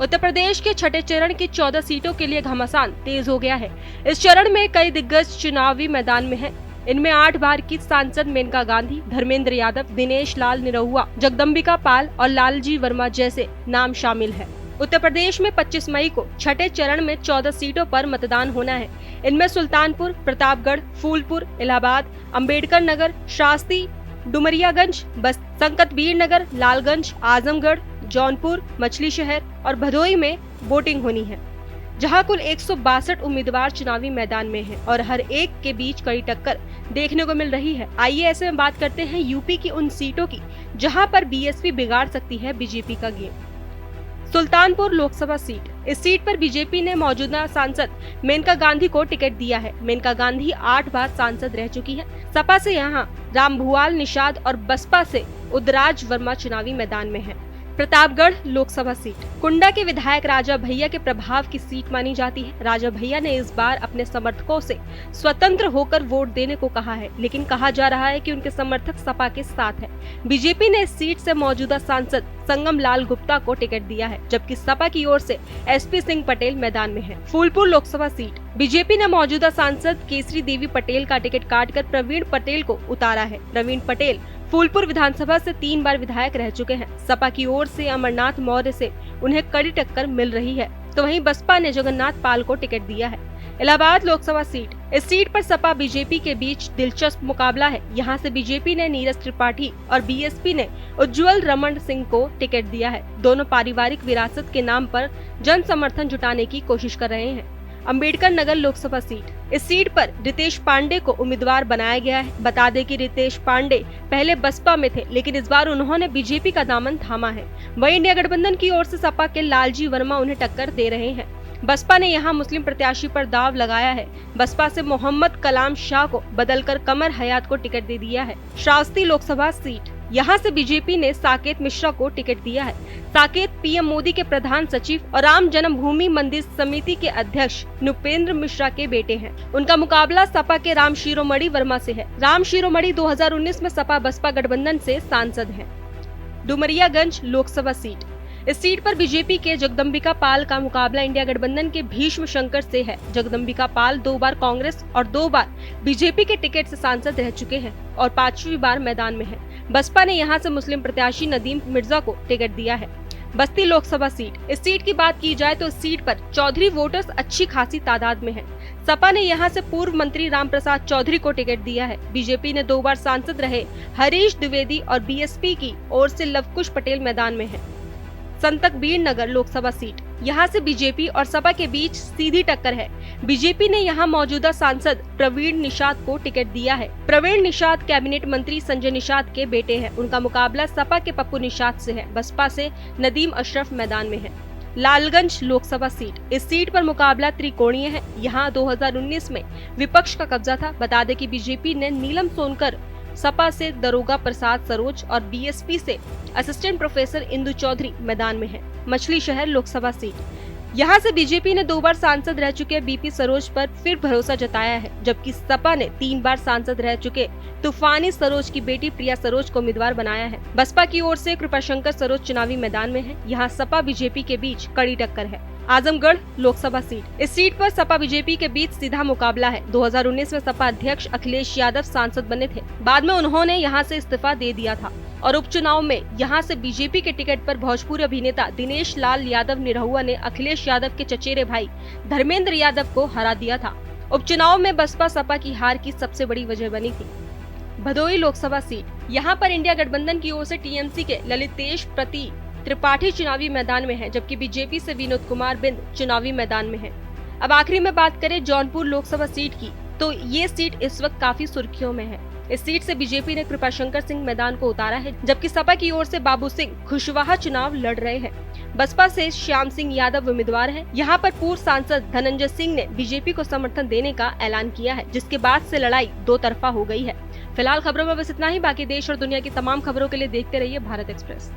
उत्तर प्रदेश के छठे चरण की 14 सीटों के लिए घमासान तेज हो गया है। इस चरण में कई दिग्गज चुनावी मैदान में हैं। इनमें 8 बार की सांसद मेनका गांधी, धर्मेंद्र यादव, दिनेश लाल निरहुआ, जगदम्बिका पाल और लालजी वर्मा जैसे नाम शामिल है। उत्तर प्रदेश में 25 मई को छठे चरण में 14 सीटों पर मतदान होना है। इनमें सुल्तानपुर, प्रतापगढ़, फूलपुर, इलाहाबाद, अम्बेडकर नगर, शास्त्री, डुमरियागंज, संकटबीर नगर, लालगंज, आजमगढ़, जौनपुर, मछली शहर और भदोही में वोटिंग होनी है, जहां कुल 162 उम्मीदवार चुनावी मैदान में हैं और हर एक के बीच कड़ी टक्कर देखने को मिल रही है। आइए ऐसे में बात करते हैं यूपी की उन सीटों की जहां पर बीएसपी बिगाड़ सकती है बीजेपी का गेम। सुल्तानपुर लोकसभा सीट। इस सीट पर बीजेपी ने मौजूदा सांसद मेनका गांधी को टिकट दिया है। मेनका गांधी 8 बार सांसद रह चुकी है। सपा से यहां रामभुआल निषाद और बसपा से उदराज वर्मा चुनावी मैदान में है। प्रतापगढ़ लोकसभा सीट। कुंडा के विधायक राजा भैया के प्रभाव की सीट मानी जाती है। राजा भैया ने इस बार अपने समर्थकों से स्वतंत्र होकर वोट देने को कहा है, लेकिन कहा जा रहा है कि उनके समर्थक सपा के साथ है। बीजेपी ने इस सीट से मौजूदा सांसद संगम लाल गुप्ता को टिकट दिया है, जबकि सपा की ओर से एसपी सिंह पटेल मैदान में है। फूलपुर लोकसभा सीट। बीजेपी ने मौजूदा सांसद केसरी देवी पटेल का टिकट काटकर प्रवीण पटेल को उतारा है। प्रवीण पटेल फूलपुर विधानसभा से 3 बार विधायक रह चुके हैं। सपा की ओर से अमरनाथ मौर्य से उन्हें कड़ी टक्कर मिल रही है, तो वहीं बसपा ने जगन्नाथ पाल को टिकट दिया है। इलाहाबाद लोकसभा सीट। इस सीट पर सपा बीजेपी के बीच दिलचस्प मुकाबला है। यहां से बीजेपी ने नीरज त्रिपाठी और बीएसपी ने उज्जवल रमन सिंह को टिकट दिया है। दोनों पारिवारिक विरासत के नाम पर जन समर्थन जुटाने की कोशिश कर रहे हैं। अम्बेडकर नगर लोकसभा सीट। इस सीट पर रितेश पांडे को उम्मीदवार बनाया गया है। बता दें कि रितेश पांडे पहले बसपा में थे, लेकिन इस बार उन्होंने बीजेपी का दामन थामा है। वहीं इंडिया गठबंधन की ओर से सपा के लालजी वर्मा उन्हें टक्कर दे रहे हैं। बसपा ने यहां मुस्लिम प्रत्याशी पर दाव लगाया है। बसपा से मोहम्मद कलाम शाह को बदलकर कमर हयात को टिकट दे दिया है। शास्त्री लोकसभा सीट। यहां से बीजेपी ने साकेत मिश्रा को टिकट दिया है। साकेत पीएम मोदी के प्रधान सचिव और राम जन्मभूमि मंदिर समिति के अध्यक्ष नृपेंद्र मिश्रा के बेटे हैं। उनका मुकाबला सपा के राम शिरोमणि वर्मा से है। राम शिरोमणि 2019 में सपा बसपा गठबंधन से सांसद हैं। डुमरियागंज लोकसभा सीट। इस सीट पर बीजेपी के जगदम्बिका पाल का मुकाबला इंडिया गठबंधन के भीष्म शंकर से है। जगदम्बिका पाल 2 बार कांग्रेस और 2 बार बीजेपी के टिकट से सांसद रह चुके हैं और 5वीं बार मैदान में है। बसपा ने यहां से मुस्लिम प्रत्याशी नदीम मिर्जा को टिकट दिया है। बस्ती लोकसभा सीट। इस सीट की बात की जाए तो इस सीट पर चौधरी वोटर्स अच्छी खासी तादाद में है। सपा ने यहां से पूर्व मंत्री रामप्रसाद चौधरी को टिकट दिया है। बीजेपी ने 2 बार सांसद रहे हरीश द्विवेदी और बीएसपी की ओर से लवकुश पटेल मैदान में है। संकटबीर नगर लोकसभा सीट। यहां से बीजेपी और सपा के बीच सीधी टक्कर है। बीजेपी ने यहां मौजूदा सांसद प्रवीण निषाद को टिकट दिया है। प्रवीण निषाद कैबिनेट मंत्री संजय निषाद के बेटे हैं। उनका मुकाबला सपा के पप्पू निषाद से है। बसपा से नदीम अशरफ मैदान में है। लालगंज लोकसभा सीट। इस सीट पर मुकाबला त्रिकोणीय है। यहाँ 2019 में विपक्ष का कब्जा था। बता दें कि बीजेपी ने नीलम सोनकर, सपा से दरोगा प्रसाद सरोज और बीएसपी से असिस्टेंट प्रोफेसर इंदु चौधरी मैदान में है। मछली शहर लोकसभा सीट। यहां से बीजेपी ने 2 बार सांसद रह चुके बीपी सरोज पर फिर भरोसा जताया है, जबकि सपा ने 3 बार सांसद रह चुके तूफानी सरोज की बेटी प्रिया सरोज को उम्मीदवार बनाया है। बसपा की ओर से कृपाशंकर सरोज चुनावी मैदान में है। यहाँ सपा बीजेपी के बीच कड़ी टक्कर है। आजमगढ़ लोकसभा सीट। इस सीट पर सपा बीजेपी के बीच सीधा मुकाबला है। 2019 में सपा अध्यक्ष अखिलेश यादव सांसद बने थे। बाद में उन्होंने यहां से इस्तीफा दे दिया था और उपचुनाव में यहां से बीजेपी के टिकट पर भोजपुरी अभिनेता दिनेश लाल यादव निरहुआ ने अखिलेश यादव के चचेरे भाई धर्मेंद्र यादव को हरा दिया था। उपचुनाव में बसपा सपा की हार की सबसे बड़ी वजह बनी थी। भदोही लोकसभा सीट। यहाँ पर इंडिया गठबंधन की ओर से टीएमसी के ललितेश त्रिपाठी चुनावी मैदान में है, जबकि बीजेपी से विनोद कुमार बिंद चुनावी मैदान में है। अब आखिरी में बात करें जौनपुर लोकसभा सीट की, तो ये सीट इस वक्त काफी सुर्खियों में है। इस सीट से बीजेपी ने कृपाशंकर सिंह मैदान को उतारा है, जबकि सपा की ओर से बाबू सिंह खुशवाहा चुनाव लड़ रहे हैं। बसपा से श्याम सिंह यादव उम्मीदवार है। यहाँ पर पूर्व सांसद धनंजय सिंह ने बीजेपी को समर्थन देने का ऐलान किया है, जिसके बाद से लड़ाई 2 तरफा हो गई है। फिलहाल खबरों में बस इतना ही। बाकी देश और दुनिया की तमाम खबरों के लिए देखते रहिए भारत एक्सप्रेस।